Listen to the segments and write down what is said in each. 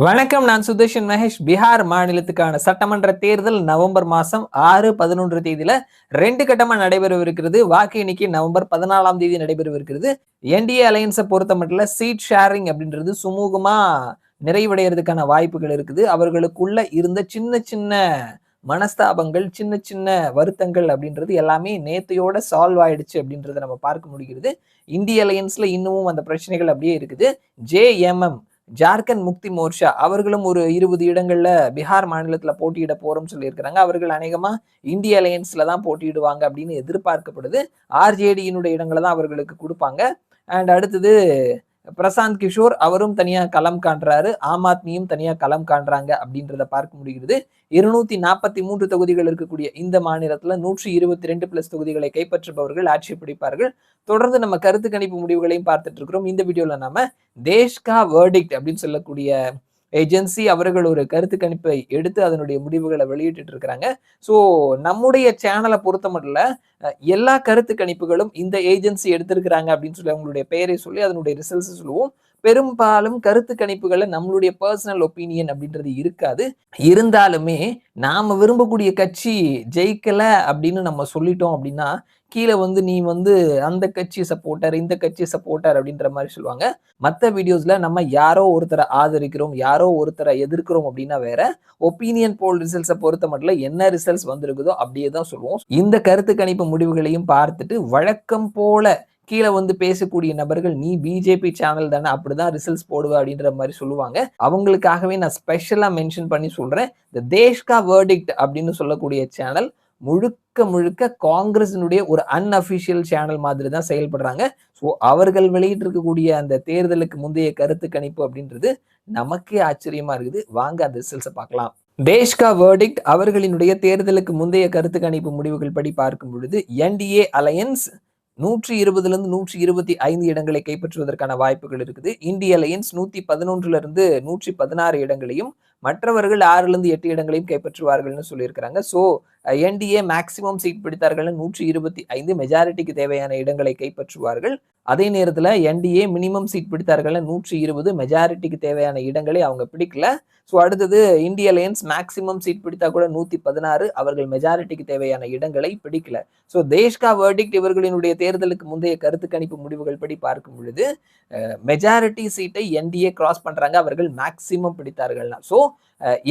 வணக்கம். நான் சுதர்ஷன் மகேஷ். பீகார் மாநிலத்துக்கான சட்டமன்ற தேர்தல் நவம்பர் மாசம் 6, 11 தேதியில 2 கட்டமா நடைபெறவிருக்கிறது. வாக்கு எண்ணிக்கை நவம்பர் 14ஆம் தேதி நடைபெறவிருக்கிறது. என்டிஏ அலையன்ஸை பொறுத்த மட்டும் சீட் ஷேரிங் அப்படின்றது சுமூகமா நிறைவடைகிறதுக்கான வாய்ப்புகள் இருக்குது. அவர்களுக்குள்ள இருந்த சின்ன சின்ன மனஸ்தாபங்கள், சின்ன சின்ன வருத்தங்கள் அப்படின்றது எல்லாமே நேத்தையோட சால்வ் ஆயிடுச்சு அப்படின்றத நம்ம பார்க்க முடிகிறது. இந்திய அலையன்ஸ்ல இன்னமும் அந்த பிரச்சனைகள் அப்படியே இருக்குது. ஜேஎம்எம் ஜார்க்கண்ட் முக்தி மோர்ச்சா அவர்களும் ஒரு 20 இடங்கள்ல பீகார் மாநிலத்துல போட்டியிட போறோம்னு சொல்லியிருக்கிறாங்க. அவர்கள் அநேகமா இந்திய அலையன்ஸ்ல தான் போட்டியிடுவாங்க அப்படின்னு எதிர்பார்க்கப்படுது. ஆர்ஜேடியினுடைய இடங்களை தான் அவர்களுக்கு கொடுப்பாங்க. அண்ட் அடுத்தது பிரசாந்த் கிஷோர் அவரும் தனியா களம் காண்றாரு. ஆம் ஆத்மியும் தனியா களம் காண்றாங்க அப்படின்றத பார்க்க முடிகிறது. 243 தொகுதிகள் இருக்கக்கூடிய இந்த மாநிலத்துல 122 பிளஸ் தொகுதிகளை கைப்பற்றுபவர்கள் ஆட்சி பிடிப்பார்கள். தொடர்ந்து நம்ம கருத்து கணிப்பு முடிவுகளையும் பார்த்துட்டு இருக்கிறோம். இந்த வீடியோல நாம தேஷ்கா வேர்டிக்ட் அப்படின்னு சொல்லக்கூடிய ஏஜென்சி அவர்கள் ஒரு கருத்து கணிப்பை எடுத்து அதனுடைய முடிவுகளை வெளியிட்டு இருக்கிறாங்க. ஸோ நம்முடைய சேனலை பொறுத்த மட்டும் எல்லா கருத்து கணிப்புகளும் இந்த ஏஜென்சி எடுத்திருக்கிறாங்க அப்படின்னு சொல்லி அவங்களுடைய பெயரை சொல்லி அதனுடைய ரிசல்ட்ஸ் சொல்லுவோம். பெரும்பாலும் கருத்து கணிப்புகள்ல நம்மளுடைய பர்சனல் ஒப்பீனியன் அப்படின்றது இருக்காது. இருந்தாலுமே நாம விரும்பக்கூடிய கட்சி ஜெயிக்கல அப்படின்னு நம்ம சொல்லிட்டோம் அப்படின்னா கீழே நீ அந்த கட்சி சப்போர்ட்டர், இந்த கட்சி சப்போர்ட்டர் அப்படின்ற மாதிரி சொல்லுவாங்க. மற்ற வீடியோஸ்ல நம்ம யாரோ ஒருத்தரை ஆதரிக்கிறோம், யாரோ ஒருத்தரை எதிர்க்கிறோம் அப்படின்னா வேற. ஒப்பீனியன் போல் ரிசல்ட்ஸை பொறுத்த மட்டும் என்ன ரிசல்ட்ஸ் வந்திருக்குதோ அப்படியே தான் சொல்லுவோம். இந்த கருத்து கணிப்பு முடிவுகளையும் பார்த்துட்டு வழக்கம் போல கீழே பேசக்கூடிய நபர்கள் நீ பிஜேபி சேனல் தானே அப்படிதான் ரிசல்ட்ஸ் போடுவ அப்படின்ற மாதிரி சொல்லுவாங்க. அவங்களுக்காகவே நான் ஸ்பெஷலா மென்ஷன் பண்ணி சொல்றேன். இந்த தேஷ்கா வேர்டிக்ட் அப்படின்னு சொல்லக்கூடிய சேனல் முழுக்க முழுக்க காங்கிரஸினுடைய ஒரு அன்அபிஷியல் சேனல் மாதிரி தான் செயல்படுறாங்க. ஸோ அவர்கள் வெளியிட்டு இருக்கக்கூடிய அந்த தேர்தலுக்கு முந்தைய கருத்து கணிப்பு அப்படின்றது நமக்கே ஆச்சரியமா இருக்குது. வாங்க அந்த ரிசல்ட்ஸை பார்க்கலாம். தேஷ்கா வேர்டிக்ட் அவர்களினுடைய தேர்தலுக்கு முந்தைய கருத்து கணிப்பு முடிவுகள் படி பார்க்கும் பொழுது என்டிஏ அலையன்ஸ் 120 125 இடங்களை கைப்பற்றுவதற்கான வாய்ப்புகள் இருக்குது. இந்திய அலையன்ஸ் 111 116 இடங்களையும் மற்றவர்கள் 6 8 இடங்களையும் கைப்பற்றுவார்கள்னு சொல்லியிருக்கிறாங்க. ஸோ என்டிஏ மேக்சிமம் சீட் பிடித்தார்கள் 125 மெஜாரிட்டிக்கு தேவையான இடங்களை கைப்பற்றுவார்கள். அதே நேரத்தில் என்டிஏ மினிமம் சீட் பிடித்தார்கள் 120 மெஜாரிட்டிக்கு தேவையான இடங்களை அவங்க பிடிக்கல. ஸோ அடுத்தது இந்திய அலையன்ஸ் மேக்சிமம் சீட் பிடித்தா கூட 116 அவர்கள் மெஜாரிட்டிக்கு தேவையான இடங்களை பிடிக்கல. ஸோ தேஷ்கா வேர்டிக்ட் இவர்களினுடைய தேர்தலுக்கு முந்தைய கருத்து கணிப்பு முடிவுகள் படி பார்க்கும் பொழுது மெஜாரிட்டி சீட்டை என்டிஏ கிராஸ் பண்றாங்க, அவர்கள் மேக்சிமம் பிடித்தார்கள்னா. ஸோ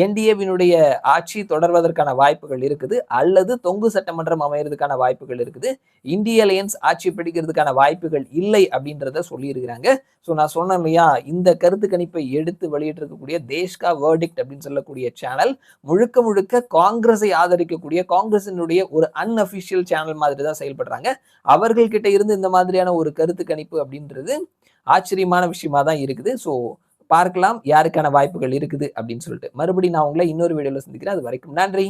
என்டிஏவினுடைய ஆட்சி தொடர்வதற்கான வாய்ப்புகள் இருக்குது, அல்லது தொங்கு சட்டமன்றம் அமையறதுக்கான வாய்ப்புகள் இருக்குது. இந்திய அலையன்ஸ் ஆட்சி பிடிக்கிறதுக்கான வாய்ப்புகள் இல்லை அப்படின்றத சொல்லியிருக்கிறாங்க. ஸோ நான் சொன்னேன் இல்லையா, இந்த கருத்து கணிப்பை எடுத்து வெளியிட்டு இருக்கக்கூடிய தேஷ்கா வேர்டிக்ட் அப்படின்னு சொல்லக்கூடிய சேனல் முழுக்க முழுக்க காங்கிரஸை ஆதரிக்கக்கூடிய காங்கிரசினுடைய ஒரு அன்அபிஷியல் சேனல் மாதிரி தான் செயல்படுறாங்க. அவர்கள் கிட்ட இருந்து இந்த மாதிரியான ஒரு கருத்து கணிப்பு அப்படின்றது ஆச்சரியமான விஷயமா தான் இருக்குது. ஸோ பார்க்கலாம் யாருக்கான வாய்ப்புகள் இருக்குது அப்படின்னு சொல்லிட்டு. மறுபடியும் நான் உங்களை இன்னொரு வீடியோல சந்திக்கிறேன். அது வரைக்கும் நன்றி.